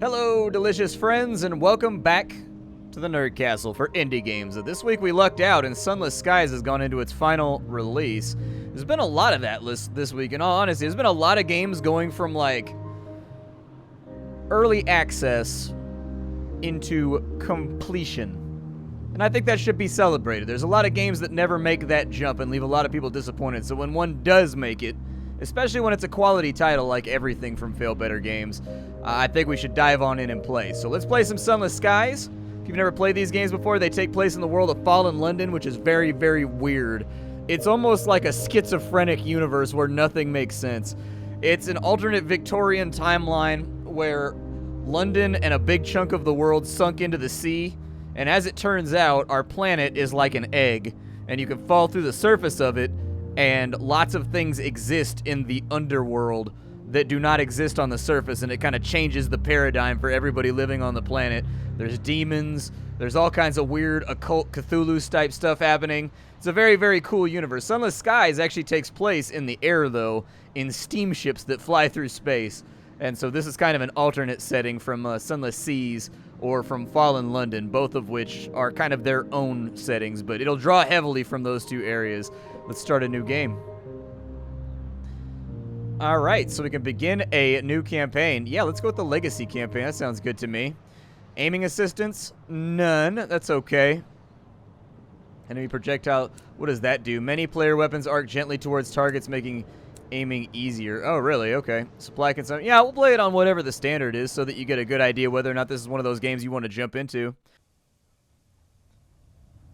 Hello, delicious friends, and welcome back to the Nerd Castle for indie games. This week we lucked out, and Sunless Skies has gone into its final release. There's been a lot of that list this week, in all honesty. There's been a lot of games going from, like, early access into completion. And I think that should be celebrated. There's a lot of games that never make that jump and leave a lot of people disappointed. So when one does make it, especially when it's a quality title like everything from Fail Better Games, I think we should dive on in and play. So let's play some Sunless Skies. If you've never played these games before, they take place in the world of Fallen London, which is very, very weird. It's almost like a schizophrenic universe where nothing makes sense. It's an alternate Victorian timeline where London and a big chunk of the world sunk into the sea. And as it turns out, our planet is like an egg, and you can fall through the surface of it, and lots of things exist in the underworld that do not exist on the surface, and it kind of changes the paradigm for everybody living on the planet. There's demons, there's all kinds of weird occult Cthulhu-type stuff happening. It's a very, very cool universe. Sunless Skies actually takes place in the air, though, in steamships that fly through space. And so this is kind of an alternate setting from Sunless Seas or from Fallen London, both of which are kind of their own settings, but it'll draw heavily from those two areas. Let's start a new game. All right, so we can begin a new campaign. Yeah, let's go with the Legacy campaign. That sounds good to me. Aiming assistance? None. That's okay. Enemy projectile. What does that do? Many player weapons arc gently towards targets, making aiming easier. Oh, really? Okay. Supply consumption. Yeah, we'll play it on whatever the standard is so that you get a good idea whether or not this is one of those games you want to jump into.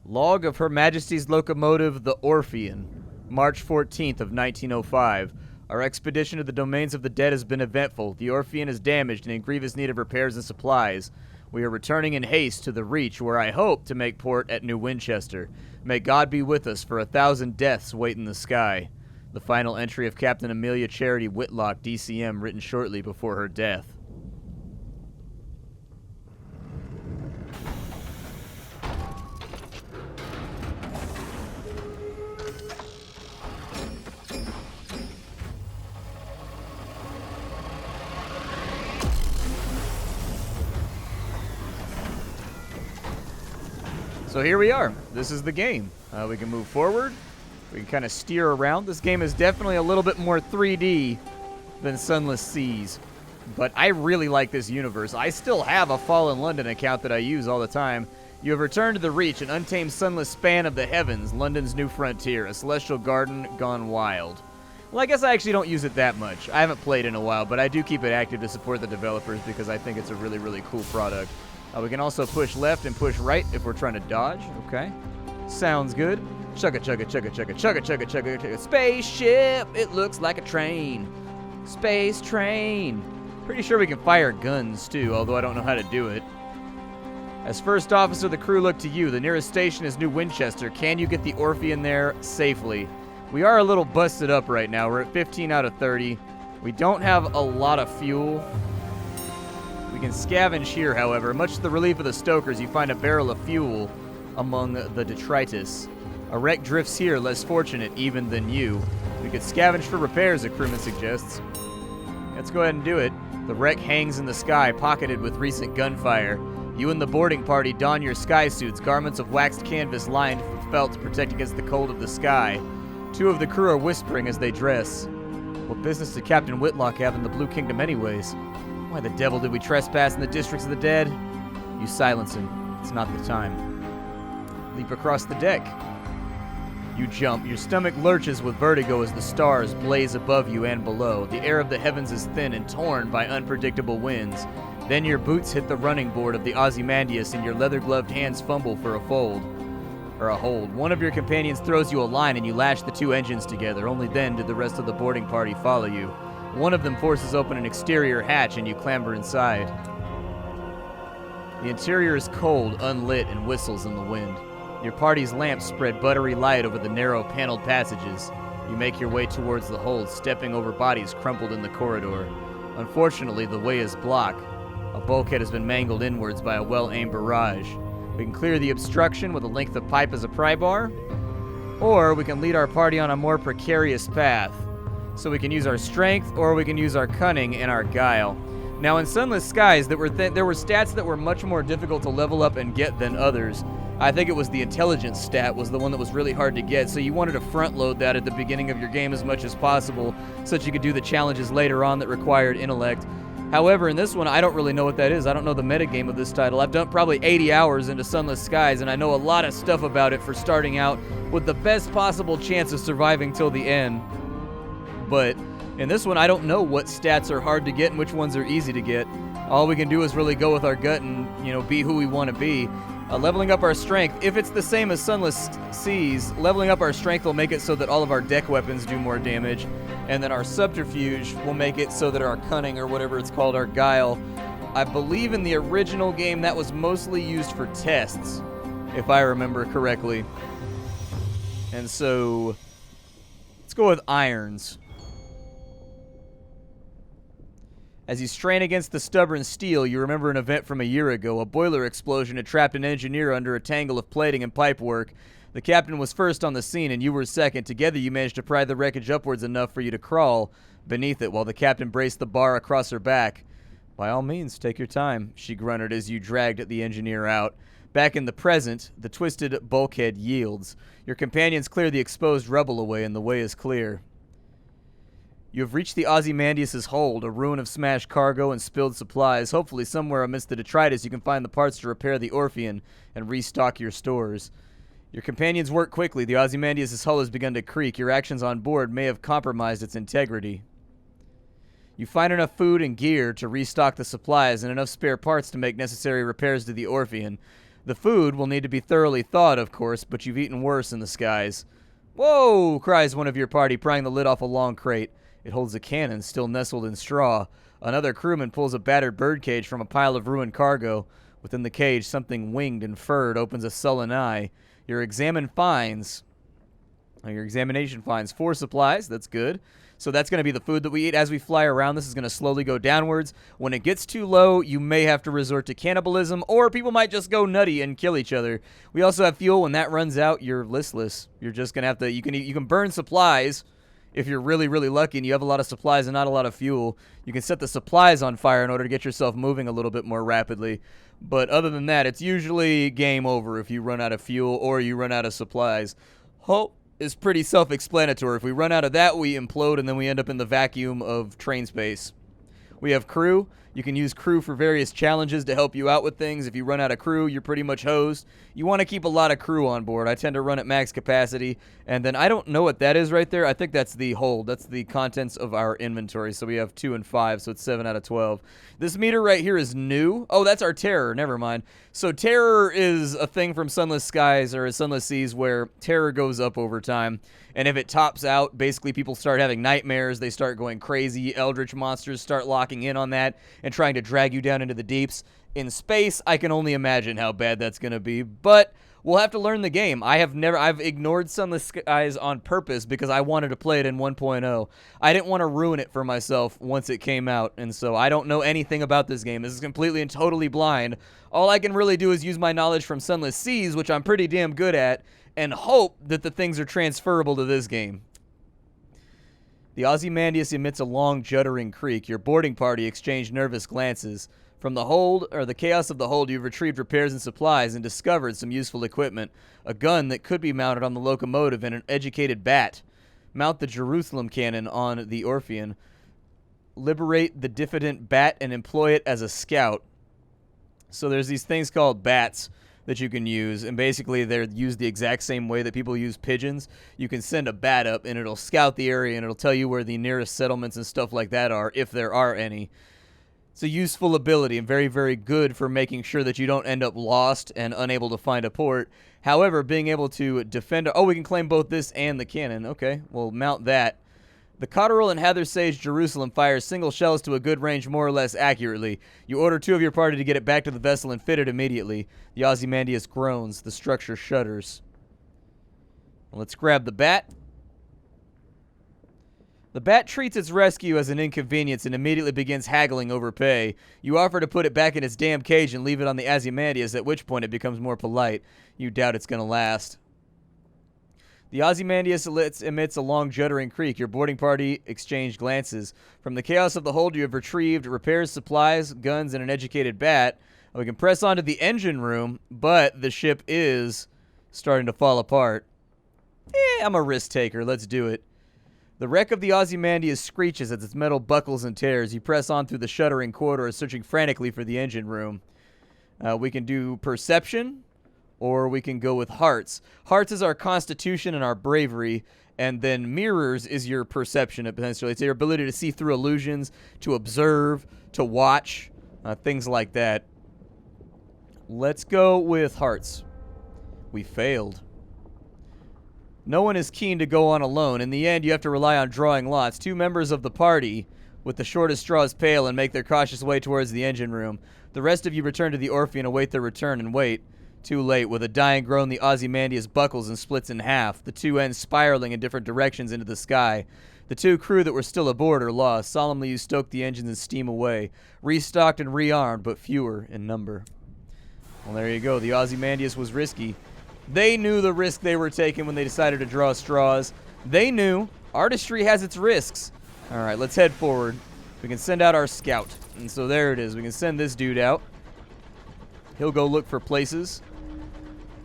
Log of Her Majesty's Locomotive, the Orphean, March 14th of 1905. Our expedition to the domains of the dead has been eventful. The Orphean is damaged and in grievous need of repairs and supplies. We are returning in haste to the Reach, where I hope to make port at New Winchester. May God be with us, for 1,000 deaths wait in the sky. The final entry of Captain Amelia Charity Whitlock, DCM, written shortly before her death. So here we are. This is the game. We can move forward. We can kind of steer around. This game is definitely a little bit more 3D than Sunless Seas. But I really like this universe. I still have a Fallen London account that I use all the time. You have returned to the Reach, an untamed sunless span of the heavens, London's new frontier, a celestial garden gone wild. Well, I guess I actually don't use it that much. I haven't played in a while, but I do keep it active to support the developers because I think it's a really, really cool product. We can also push left and push right if we're trying to dodge. Okay. Sounds good. Chugga, chugga, chugga, chugga, chugga, chugga, chugga, chugga. Spaceship! It looks like a train. Space train. Pretty sure we can fire guns, too, although I don't know how to do it. As first officer, the crew look to you. The nearest station is New Winchester. Can you get the Orphean there safely? We are a little busted up right now. We're at 15 out of 30. We don't have a lot of fuel. We can scavenge here, however. Much to the relief of the stokers, you find a barrel of fuel among the detritus. A wreck drifts here, less fortunate even than you. We could scavenge for repairs, Recruitment suggests. Let's go ahead and do it. The wreck hangs in the sky, pocketed with recent gunfire. You and the boarding party don your sky suits, garments of waxed canvas lined with felt to protect against the cold of the sky. Two of the crew are whispering as they dress. What business did Captain Whitlock have in the Blue Kingdom anyways? Why the devil did we trespass in the districts of the dead? You silence him. It's not the time. Leap across the deck. You jump. Your stomach lurches with vertigo as the stars blaze above you and below. The air of the heavens is thin and torn by unpredictable winds. Then your boots hit the running board of the Ozymandias and your leather-gloved hands fumble for a hold. Or a hold. One of your companions throws you a line and you lash the two engines together. Only then did the rest of the boarding party follow you. One of them forces open an exterior hatch and you clamber inside. The interior is cold, unlit, and whistles in the wind. Your party's lamps spread buttery light over the narrow paneled passages. You make your way towards the hold, stepping over bodies crumpled in the corridor. Unfortunately, the way is blocked. A bulkhead has been mangled inwards by a well-aimed barrage. We can clear the obstruction with a length of pipe as a pry bar, or we can lead our party on a more precarious path. So we can use our strength, or we can use our cunning and our guile. Now, in Sunless Skies, there were stats that were much more difficult to level up and get than others. I think it was the intelligence stat was the one that was really hard to get, so you wanted to front load that at the beginning of your game as much as possible so that you could do the challenges later on that required intellect. However, in this one, I don't really know what that is. I don't know the metagame of this title. I've done probably 80 hours into Sunless Skies, and I know a lot of stuff about it for starting out with the best possible chance of surviving till the end. But in this one, I don't know what stats are hard to get and which ones are easy to get. All we can do is really go with our gut and, be who we want to be. Leveling up our strength, if it's the same as Sunless Seas, leveling up our strength will make it so that all of our deck weapons do more damage, and then our subterfuge will make it so that our cunning, or whatever it's called, our guile, I believe in the original game that was mostly used for tests, if I remember correctly. And so, let's go with irons. As you strain against the stubborn steel, you remember an event from a year ago. A boiler explosion had trapped an engineer under a tangle of plating and pipework. The captain was first on the scene, and you were second. Together, you managed to pry the wreckage upwards enough for you to crawl beneath it, while the captain braced the bar across her back. "By all means, take your time," she grunted as you dragged the engineer out. Back in the present, the twisted bulkhead yields. Your companions clear the exposed rubble away, and the way is clear. You have reached the Ozymandias' hold, a ruin of smashed cargo and spilled supplies. Hopefully somewhere amidst the detritus you can find the parts to repair the Orpheon and restock your stores. Your companions work quickly. The Ozymandias' hull has begun to creak. Your actions on board may have compromised its integrity. You find enough food and gear to restock the supplies and enough spare parts to make necessary repairs to the Orpheon. The food will need to be thoroughly thawed, of course, but you've eaten worse in the skies. "Whoa!" cries one of your party, prying the lid off a long crate. It holds a cannon still nestled in straw. Another crewman pulls a battered birdcage from a pile of ruined cargo. Within the cage, something winged and furred opens a sullen eye. Your examination finds 4 supplies. That's good. So that's going to be the food that we eat as we fly around. This is going to slowly go downwards. When it gets too low, you may have to resort to cannibalism, or people might just go nutty and kill each other. We also have fuel. When that runs out, you're listless. You're just going to have to, you can burn supplies. If you're really, really lucky and you have a lot of supplies and not a lot of fuel, you can set the supplies on fire in order to get yourself moving a little bit more rapidly. But other than that, it's usually game over if you run out of fuel or you run out of supplies. Hope is pretty self-explanatory. If we run out of that, we implode and then we end up in the vacuum of train space. We have crew. You can use crew for various challenges to help you out with things. If you run out of crew, you're pretty much hosed. You want to keep a lot of crew on board. I tend to run at max capacity. And then I don't know what that is right there. I think that's the hold. That's the contents of our inventory. So we have 2 and 5, so it's 7 out of 12. This meter right here is new. Oh, that's our terror. Never mind. So terror is a thing from Sunless Skies or Sunless Seas where terror goes up over time. And if it tops out, basically people start having nightmares. They start going crazy. Eldritch monsters start locking in on that and trying to drag you down into the deeps. In space, I can only imagine how bad that's going to be. But we'll have to learn the game. I've ignored Sunless Skies on purpose because I wanted to play it in 1.0. I didn't want to ruin it for myself once it came out. And so I don't know anything about this game. This is completely and totally blind. All I can really do is use my knowledge from Sunless Seas, which I'm pretty damn good at, and hope that the things are transferable to this game. The Ozymandias emits a long, juddering creak. Your boarding party exchange nervous glances. From the hold, or the chaos of the hold, you've retrieved repairs and supplies and discovered some useful equipment. A gun that could be mounted on the locomotive and an educated bat. Mount the Jerusalem cannon on the Orpheon. Liberate the diffident bat and employ it as a scout. So there's these things called bats that you can use, and basically they're used the exact same way that people use pigeons. You can send a bat up, and it'll scout the area, and it'll tell you where the nearest settlements and stuff like that are, if there are any. It's a useful ability and very, very good for making sure that you don't end up lost and unable to find a port. However, being able to defend... Oh, we can claim both this and the cannon. Okay, we'll mount that. The Cotteril and Hather Sage Jerusalem fires single shells to a good range more or less accurately. You order 2 of your party to get it back to the vessel and fit it immediately. The Ozymandias groans. The structure shudders. Let's grab the bat. The bat treats its rescue as an inconvenience and immediately begins haggling over pay. You offer to put it back in its damn cage and leave it on the Ozymandias, at which point it becomes more polite. You doubt it's going to last. The Ozymandias emits a long juddering creak. Your boarding party exchange glances. From the chaos of the hold, you have retrieved repairs, supplies, guns, and an educated bat. We can press on to the engine room, but the ship is starting to fall apart. I'm a risk taker. Let's do it. The wreck of the Ozymandias screeches as its metal buckles and tears. You press on through the shuddering corridor, searching frantically for the engine room. We can do perception, or we can go with hearts. Hearts is our constitution and our bravery, and then mirrors is your perception, essentially. It's your ability to see through illusions, to observe, to watch, things like that. Let's go with hearts. We failed. No one is keen to go on alone. In the end, you have to rely on drawing lots. Two members of the party, with the shortest straws pale, and make their cautious way towards the engine room. The rest of you return to the Orpheum, await their return, and wait. Too late. With a dying groan, the Ozymandias buckles and splits in half, the two ends spiraling in different directions into the sky. The two crew that were still aboard are lost. Solemnly, you stoke the engines and steam away. Restocked and rearmed, but fewer in number. Well, there you go. The Ozymandias was risky. They knew the risk they were taking when they decided to draw straws. They knew artistry has its risks. All right, let's head forward. We can send out our scout. And so there it is. We can send this dude out. He'll go look for places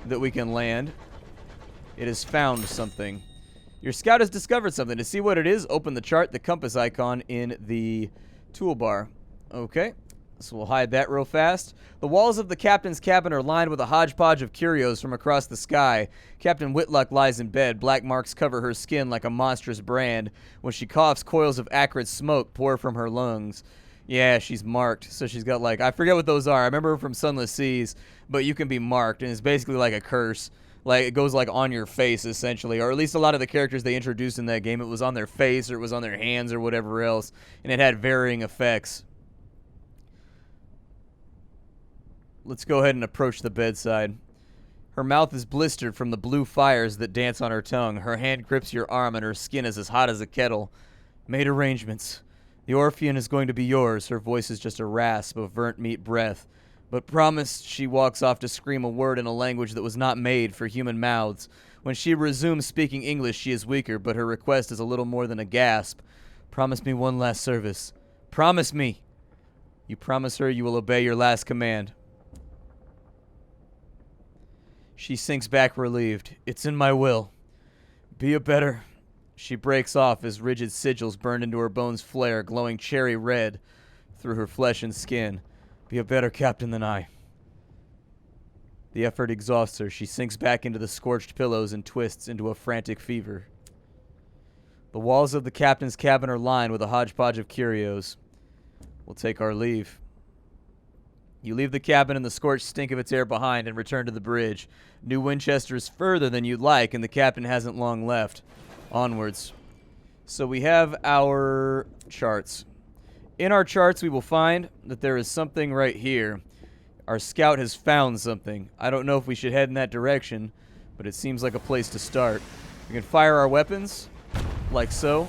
that we can land. It has found something. Your scout has discovered something. To see what it is, open the chart, the compass icon in the toolbar. Okay. So we'll hide that real fast. The walls of the captain's cabin are lined with a hodgepodge of curios from across the sky. Captain Whitlock lies in bed. Black marks cover her skin like a monstrous brand. When she coughs, coils of acrid smoke pour from her lungs. Yeah, she's marked. So she's got like, I forget what those are. I remember from Sunless Skies, but you can be marked, and it's basically like a curse. Like, it goes like on your face, essentially. Or at least a lot of the characters they introduced in that game, it was on their face or it was on their hands or whatever else. And it had varying effects. Let's go ahead and approach the bedside. Her mouth is blistered from the blue fires that dance on her tongue. Her hand grips your arm and her skin is as hot as a kettle. Made arrangements. The Orpheum is going to be yours. Her voice is just a rasp of burnt meat breath. But promise. She walks off to scream a word in a language that was not made for human mouths. When she resumes speaking English, she is weaker, but her request is a little more than a gasp. Promise me one last service. Promise me. You promise her you will obey your last command. She sinks back relieved. It's in my will. Be a better... She breaks off as rigid sigils burned into her bones flare, glowing cherry red through her flesh and skin. Be a better captain than I. The effort exhausts her. She sinks back into the scorched pillows and twists into a frantic fever. The walls of the captain's cabin are lined with a hodgepodge of curios. We'll take our leave. You leave the cabin and the scorched stink of its air behind and return to the bridge. New Winchester is further than you'd like, and the captain hasn't long left. Onwards. So we have our charts. In our charts, we will find that there is something right here. Our scout has found something. I don't know if we should head in that direction, but it seems like a place to start. We can fire our weapons, like so.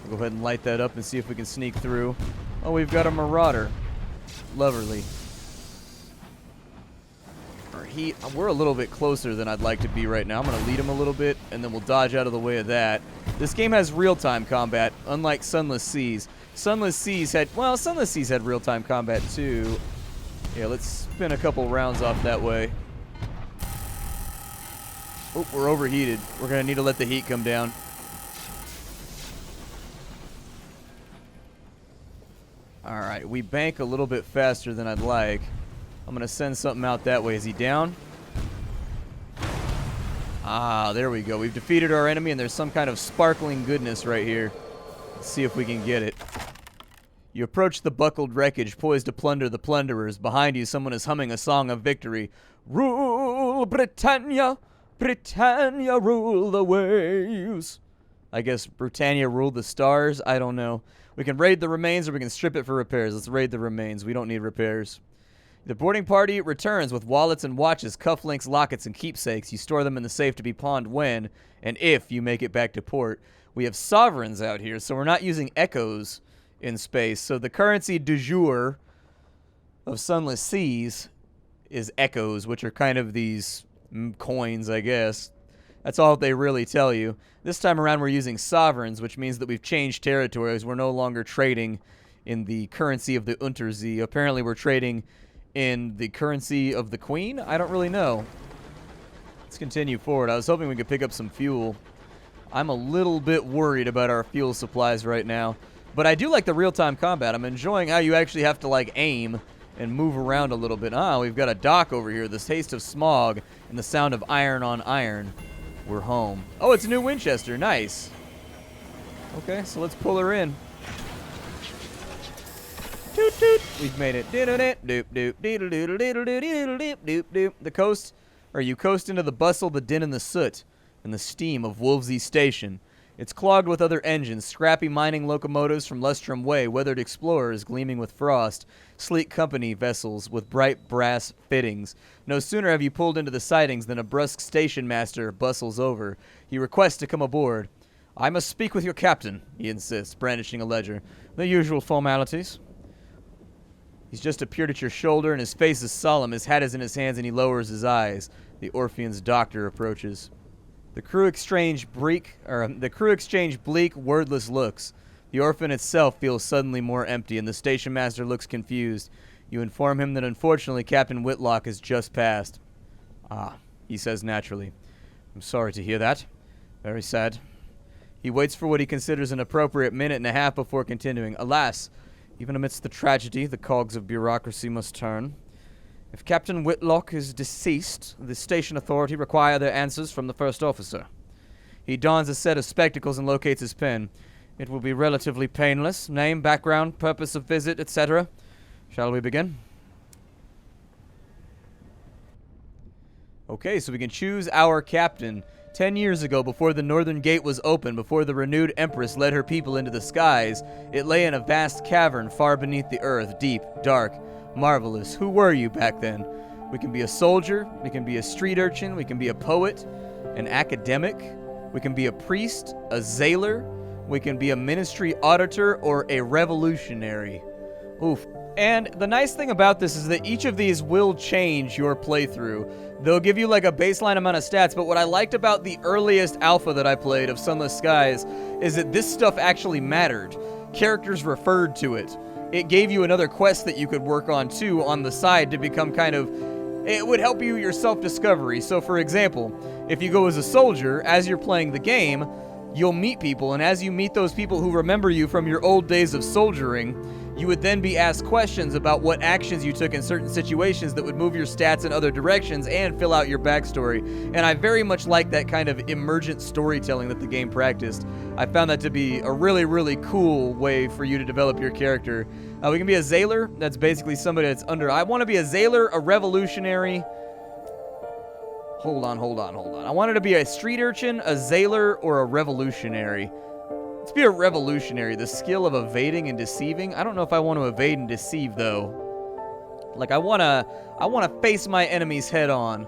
We'll go ahead and light that up and see if we can sneak through. Oh, we've got a marauder. Lovely. We're a little bit closer than I'd like to be right now. I'm going to lead him a little bit, and then we'll dodge out of the way of that. This game has real-time combat, unlike Sunless Skies. Sunless Skies had real-time combat, too. Yeah, let's spin a couple rounds off that way. Oh, we're overheated. We're going to need to let the heat come down. All right, we bank a little bit faster than I'd like. I'm going to send something out that way. Is he down? Ah, there we go. We've defeated our enemy, and there's some kind of sparkling goodness right here. Let's see if we can get it. You approach the buckled wreckage, poised to plunder the plunderers. Behind you, someone is humming a song of victory. Rule, Britannia! Britannia, rule the waves! I guess Britannia ruled the stars? I don't know. We can raid the remains, or we can strip it for repairs. Let's raid the remains. We don't need repairs. The boarding party returns with wallets and watches, cufflinks, lockets, and keepsakes. You store them in the safe to be pawned when and if you make it back to port. We have sovereigns out here, so we're not using echoes in space. So the currency du jour of Sunless Skies is echoes, which are kind of these Coins, I guess. That's all they really tell you. This time around we're using sovereigns, which means that we've changed territories. We're no longer trading in the currency of the Untersee. Apparently we're trading in the currency of the Queen? I don't really know. Let's continue forward. I was hoping we could pick up some fuel. I'm a little bit worried about our fuel supplies right now. But I do like the real-time combat. I'm enjoying how you actually have to, like, aim and move around a little bit. Ah, we've got a dock over here. The taste of smog and the sound of iron on iron. We're home. Oh, it's a new Winchester. Nice. Okay, so let's pull her in. Toot toot. We've made it. Doop doop doodle doodle doodle doodle doop doop doop. The coast, or you coast into the bustle, the din, and the soot, and the steam of Wolvesey Station. It's clogged with other engines, scrappy mining locomotives from Lustrum Way, weathered explorers gleaming with frost, sleek company vessels with bright brass fittings. No sooner have you pulled into the sidings than a brusque station master bustles over. He requests to come aboard. I must speak with your captain, he insists, brandishing a ledger. The usual formalities. He's just appeared at your shoulder, and his face is solemn. His hat is in his hands, and he lowers his eyes. The Orphean's doctor approaches. The crew exchange bleak, wordless looks. The Orphan itself feels suddenly more empty, and the station master looks confused. You inform him that unfortunately Captain Whitlock has just passed. Ah, he says naturally. I'm sorry to hear that. Very sad. He waits for what he considers an appropriate minute and a half before continuing. Alas, even amidst the tragedy, the cogs of bureaucracy must turn. If Captain Whitlock is deceased, the station authority require their answers from the first officer. He dons a set of spectacles and locates his pen. It will be relatively painless. Name, background, purpose of visit, etc. Shall we begin? Okay, so we can choose our captain. 10 years ago, before the northern gate was open, before the renewed empress led her people into the skies, it lay in a vast cavern far beneath the earth, deep, dark, marvelous. Who were you back then? We can be a soldier, we can be a street urchin, we can be a poet, an academic, we can be a priest, a sailor, we can be a ministry auditor, or a revolutionary. Oof. And the nice thing about this is that each of these will change your playthrough. They'll give you like a baseline amount of stats, but what I liked about the earliest alpha that I played of Sunless Skies is that this stuff actually mattered. Characters referred to it. It gave you another quest that you could work on too on the side to become kind of... It would help you your self-discovery. So for example, if you go as a soldier, as you're playing the game, you'll meet people, and as you meet those people who remember you from your old days of soldiering, you would then be asked questions about what actions you took in certain situations that would move your stats in other directions and fill out your backstory. And I very much like that kind of emergent storytelling that the game practiced. I found that to be a really, really cool way for you to develop your character. We can be a sailor. That's basically somebody that's under... I want to be a sailor, a revolutionary... Hold on. I wanted to be a street urchin, a sailor, or a revolutionary. Let's be a revolutionary. The skill of evading and deceiving. I don't know if I want to evade and deceive, though. Like, I want to face my enemies head on.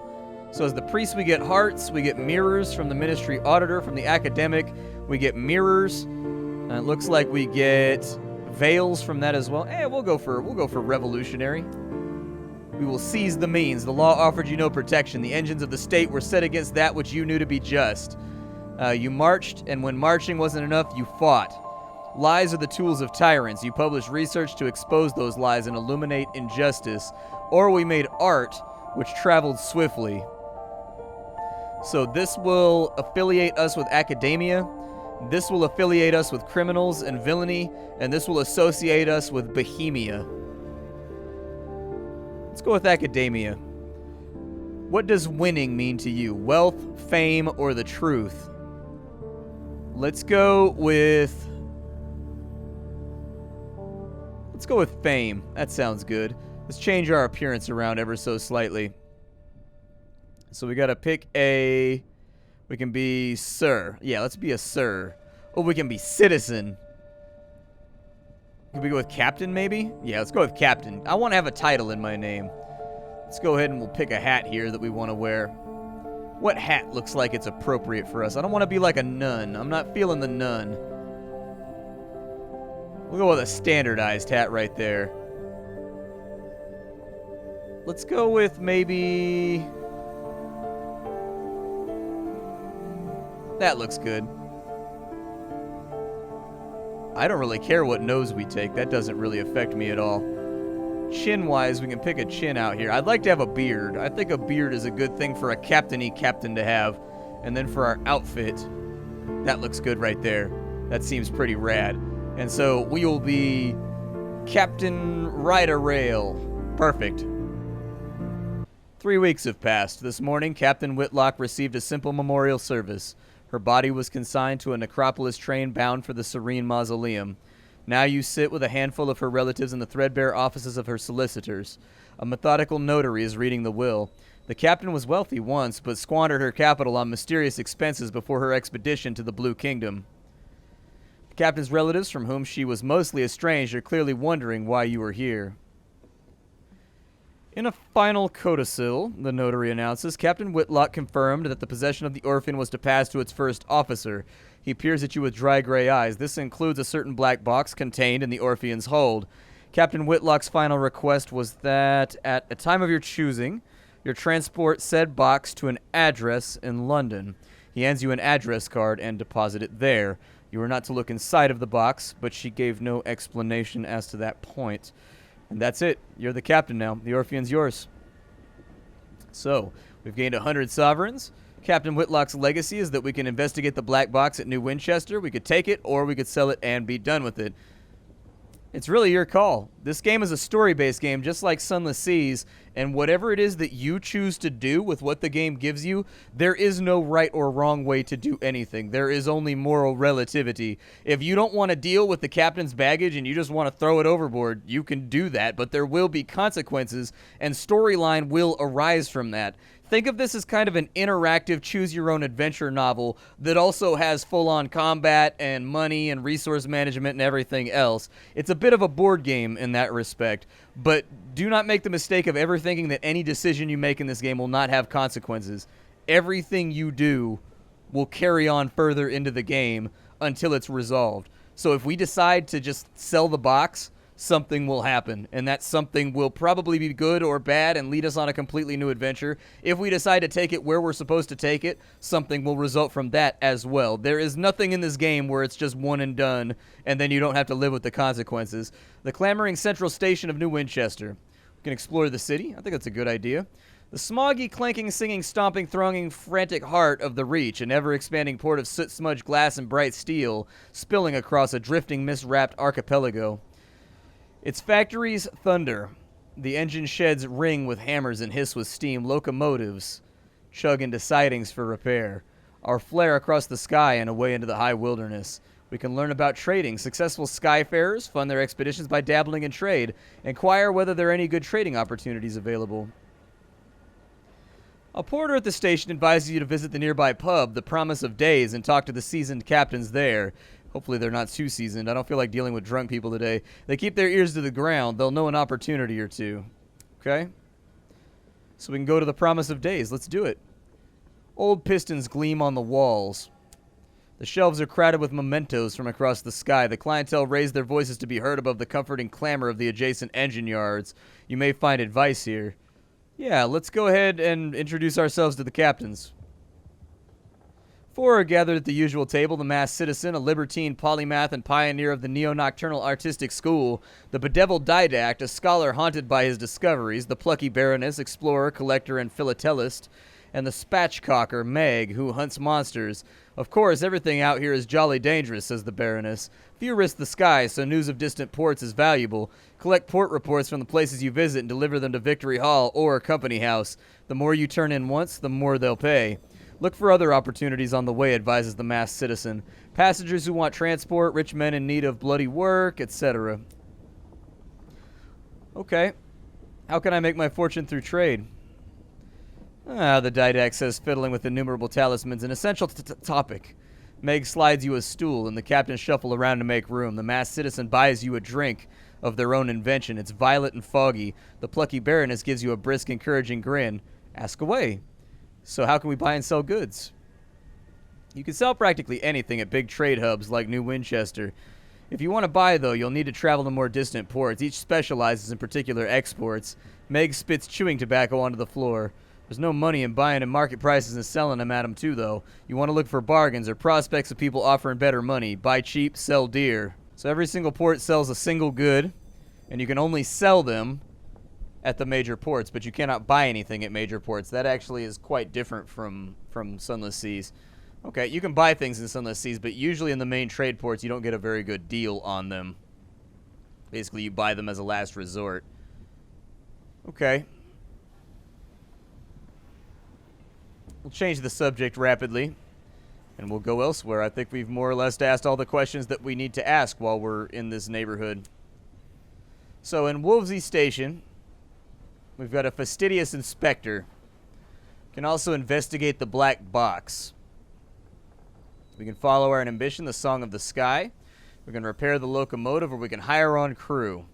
So as the priest, we get hearts. We get mirrors from the ministry auditor. From the academic, we get mirrors. And it looks like we get veils from that as well. We'll go for revolutionary. We will seize the means. The law offered you no protection. The engines of the state were set against that which you knew to be just. You marched, and when marching wasn't enough, you fought. Lies are the tools of tyrants. You published research to expose those lies and illuminate injustice. Or we made art, which traveled swiftly. So this will affiliate us with academia. This will affiliate us with criminals and villainy. And this will associate us with Bohemia. Let's go with academia. What does winning mean to you? Wealth, fame, or the truth? Let's go with fame. That sounds good. Let's change our appearance around ever so slightly. So we gotta pick a... We can be sir. Yeah, let's be a sir. Oh, we can be citizen. Can we go with captain, maybe? Yeah, let's go with captain. I want to have a title in my name. Let's go ahead and we'll pick a hat here that we want to wear. What hat looks like it's appropriate for us? I don't want to be like a nun. I'm not feeling the nun. We'll go with a standardized hat right there. Let's go with maybe... That looks good. I don't really care what nose we take. That doesn't really affect me at all. Chin-wise, we can pick a chin out here. I'd like to have a beard. I think a beard is a good thing for a captain-y captain to have. And then for our outfit, that looks good right there. That seems pretty rad. And so we will be Captain Ride-a-Rail. Perfect. 3 weeks have passed. This morning, Captain Whitlock received a simple memorial service. Her body was consigned to a necropolis train bound for the Serene Mausoleum. Now you sit with a handful of her relatives in the threadbare offices of her solicitors. A methodical notary is reading the will. The captain was wealthy once, but squandered her capital on mysterious expenses before her expedition to the Blue Kingdom. The captain's relatives, from whom she was mostly estranged, are clearly wondering why you are here. In a final codicil, the notary announces, Captain Whitlock confirmed that the possession of the orphan was to pass to its first officer. He peers at you with dry gray eyes. This includes a certain black box contained in the Orphean's hold. Captain Whitlock's final request was that, at a time of your choosing, your transport said box to an address in London. He hands you an address card and deposit it there. You are not to look inside of the box, but she gave no explanation as to that point. And that's it. You're the captain now. The Orphean's yours. So, we've gained 100 sovereigns. Captain Whitlock's legacy is that we can investigate the black box at New Winchester. We could take it, or we could sell it and be done with it. It's really your call. This game is a story-based game, just like Sunless Skies, and whatever it is that you choose to do with what the game gives you, there is no right or wrong way to do anything. There is only moral relativity. If you don't want to deal with the captain's baggage and you just want to throw it overboard, you can do that, but there will be consequences, and storyline will arise from that. Think of this as kind of an interactive choose-your-own-adventure novel that also has full-on combat and money and resource management and everything else. It's a bit of a board game in that respect, but do not make the mistake of ever thinking that any decision you make in this game will not have consequences. Everything you do will carry on further into the game until it's resolved. So if we decide to just sell the box, something will happen, and that something will probably be good or bad and lead us on a completely new adventure. If we decide to take it where we're supposed to take it, something will result from that as well. There is nothing in this game where it's just one and done, and then you don't have to live with the consequences. The clamoring central station of New Winchester. We can explore the city. I think that's a good idea. The smoggy, clanking, singing, stomping, thronging, frantic heart of the Reach, an ever-expanding port of soot-smudged glass and bright steel, spilling across a drifting, mist-wrapped archipelago. Its factories thunder. The engine sheds ring with hammers and hiss with steam. Locomotives chug into sidings for repair. Or flare across the sky and away into the high wilderness. We can learn about trading. Successful skyfarers fund their expeditions by dabbling in trade. Inquire whether there are any good trading opportunities available. A porter at the station advises you to visit the nearby pub, the Promise of Days, and talk to the seasoned captains there. Hopefully they're not too seasoned. I don't feel like dealing with drunk people today. They keep their ears to the ground. They'll know an opportunity or two. Okay? So we can go to the Promise of Days. Let's do it. Old pistons gleam on the walls. The shelves are crowded with mementos from across the sky. The clientele raise their voices to be heard above the comforting clamor of the adjacent engine yards. You may find advice here. Yeah, let's go ahead and introduce ourselves to the captains. Four are gathered at the usual table: the masked citizen, a libertine, polymath, and pioneer of the neo-nocturnal artistic school; the bedeviled didact, a scholar haunted by his discoveries; the plucky baroness, explorer, collector, and philatelist; and the spatchcocker, Meg, who hunts monsters. Of course, everything out here is jolly dangerous, says the baroness. Few risk the sky, so news of distant ports is valuable. Collect port reports from the places you visit and deliver them to Victory Hall or Company House. The more you turn in once, the more they'll pay. Look for other opportunities on the way, advises the masked citizen. Passengers who want transport, rich men in need of bloody work, etc. Okay. How can I make my fortune through trade? The didact says, fiddling with innumerable talismans, an essential topic. Meg slides you a stool, and the captains shuffle around to make room. The masked citizen buys you a drink of their own invention. It's violet and foggy. The plucky baroness gives you a brisk, encouraging grin. Ask away. So how can we buy and sell goods? You can sell practically anything at big trade hubs like New Winchester. If you want to buy, though, you'll need to travel to more distant ports. Each specializes in particular exports. Meg spits chewing tobacco onto the floor. There's no money in buying in market prices and selling them at them too, though. You want to look for bargains or prospects of people offering better money. Buy cheap, sell dear. So every single port sells a single good, and you can only sell them at the major ports, but you cannot buy anything at major ports. That actually is quite different from Sunless Seas. Okay, you can buy things in Sunless Seas, but usually in the main trade ports, you don't get a very good deal on them. Basically, you buy them as a last resort. Okay. We'll change the subject rapidly, and we'll go elsewhere. I think we've more or less asked all the questions that we need to ask while we're in this neighborhood. So in Wolvesy Station, we've got a fastidious inspector. Can also investigate the black box. We can follow our ambition, the Song of the Sky. We can repair the locomotive, or we can hire on crew.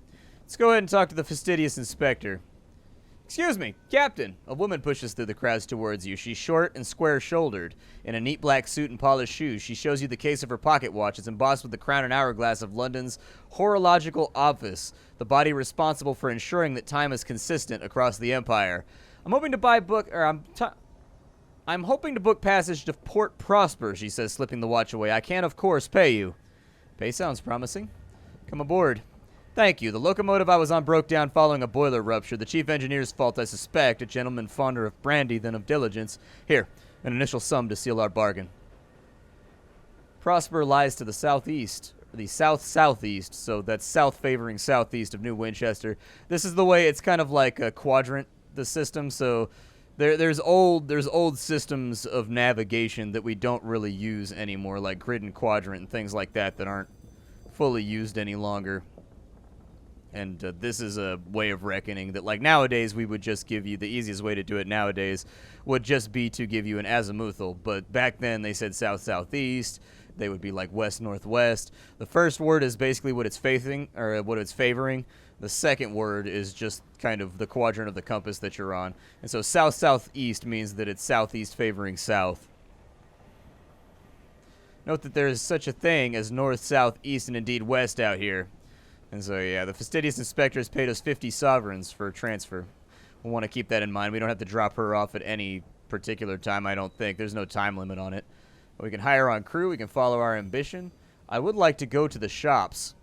Let's go ahead and talk to the fastidious inspector. Excuse me, Captain. A woman pushes through the crowds towards you. She's short and square-shouldered. In a neat black suit and polished shoes, she shows you the case of her pocket watch. It's embossed with the crown and hourglass of London's horological office, the body responsible for ensuring that time is consistent across the empire. I'm hoping to I'm hoping to book passage to Port Prosper, she says, slipping the watch away. I can, of course, pay you. Pay sounds promising. Come aboard. Thank you. The locomotive I was on broke down following a boiler rupture. The chief engineer's fault, I suspect. A gentleman fonder of brandy than of diligence. Here, an initial sum to seal our bargain. Prosper lies to the southeast. The south-southeast, so that's south favoring southeast of New Winchester. This is the way it's kind of like a quadrant, the system, so there's old systems of navigation that we don't really use anymore, like grid and quadrant and things like that aren't fully used any longer. And this is a way of reckoning that, like, nowadays we would just give you, the easiest way to do it nowadays would just be to give you an azimuthal. But back then they said south-southeast. They would be like west-northwest. The first word is basically what it's facing, or what it's favoring. The second word is just kind of the quadrant of the compass that you're on. And so south-southeast means that it's southeast favoring south. Note that there is such a thing as north, south, east, and indeed west out here. And so, yeah, the fastidious inspector has paid us 50 sovereigns for transfer. We'll want to keep that in mind. We don't have to drop her off at any particular time, I don't think. There's no time limit on it. We can hire on crew. We can follow our ambition. I would like to go to the shops.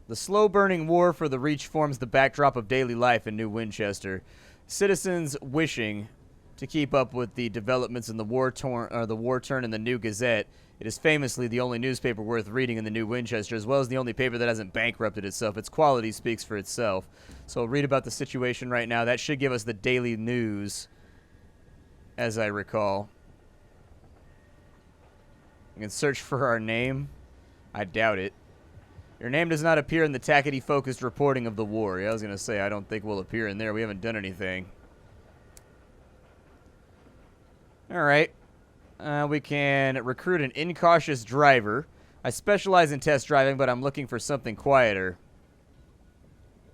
The slow-burning war for the Reach forms the backdrop of daily life in New Winchester. Citizens wishing to keep up with the developments in the war turn in the New Gazette. It is famously the only newspaper worth reading in the New Winchester, as well as the only paper that hasn't bankrupted itself. Its quality speaks for itself. So I'll read about the situation right now. That should give us the daily news, as I recall. We can search for our name. I doubt it. Your name does not appear in the tackety-focused reporting of the war. Yeah, I was going to say, I don't think we'll appear in there. We haven't done anything. All right. We can recruit an incautious driver. I specialize in test driving, but I'm looking for something quieter.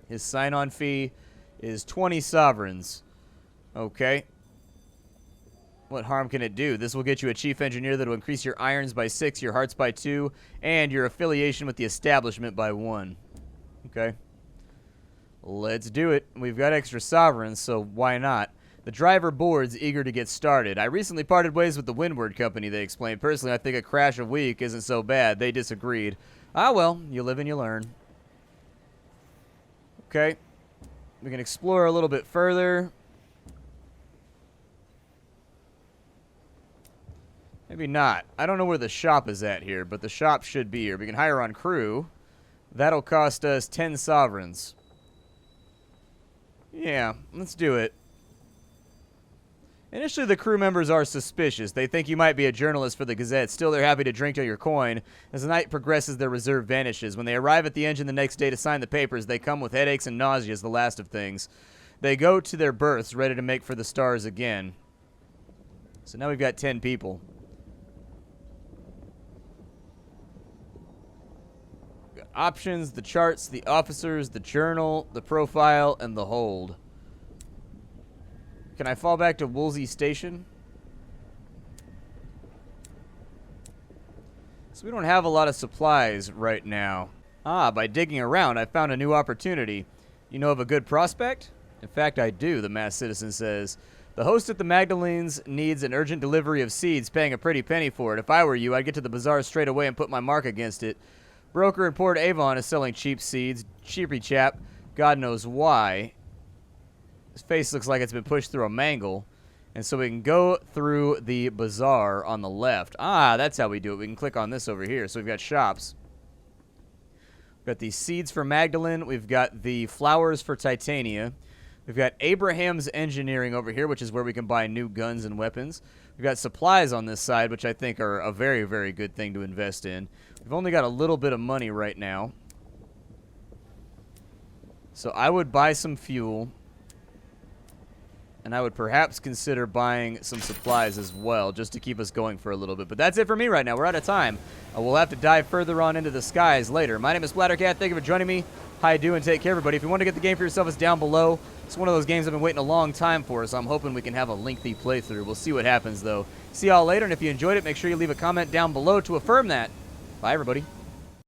His sign-on fee is 20 sovereigns. Okay. What harm can it do? This will get you a chief engineer that will increase your irons by 6, your hearts by 2, and your affiliation with the establishment by 1. Okay. Let's do it. We've got extra sovereigns, so why not? The driver board's eager to get started. I recently parted ways with the Windward Company, they explained. Personally, I think a crash a week isn't so bad. They disagreed. Ah, well, you live and you learn. Okay. We can explore a little bit further. Maybe not. I don't know where the shop is at here, but the shop should be here. We can hire on crew. That'll cost us 10 sovereigns. Yeah, let's do it. Initially, the crew members are suspicious. They think you might be a journalist for the Gazette. Still, they're happy to drink till your coin. As the night progresses, their reserve vanishes. When they arrive at the engine the next day to sign the papers, they come with headaches and nausea as the last of things. They go to their berths, ready to make for the stars again. So now we've got 10 people. We've got options, the charts, the officers, the journal, the profile, and the hold. Can I fall back to Wolvesy Station? So we don't have a lot of supplies right now. Ah, by digging around, I found a new opportunity. You know of a good prospect? In fact, I do, the masked citizen says. The host at the Magdalene's needs an urgent delivery of seeds, paying a pretty penny for it. If I were you, I'd get to the bazaar straight away and put my mark against it. Broker in Port Avon is selling cheap seeds. Cheapy chap. God knows why. His face looks like it's been pushed through a mangle. And so we can go through the bazaar on the left. Ah, that's how we do it. We can click on this over here. So we've got shops. We've got the seeds for Magdalene. We've got the flowers for Titania. We've got Abraham's Engineering over here, which is where we can buy new guns and weapons. We've got supplies on this side, which I think are a very, very good thing to invest in. We've only got a little bit of money right now. So I would buy some fuel. And I would perhaps consider buying some supplies as well, just to keep us going for a little bit. But that's it for me right now. We're out of time. We'll have to dive further on into the skies later. My name is Splattercat. Thank you for joining me. Hi, do, and take care, everybody. If you want to get the game for yourself, it's down below. It's one of those games I've been waiting a long time for, so I'm hoping we can have a lengthy playthrough. We'll see what happens, though. See y'all later, and if you enjoyed it, make sure you leave a comment down below to affirm that. Bye, everybody.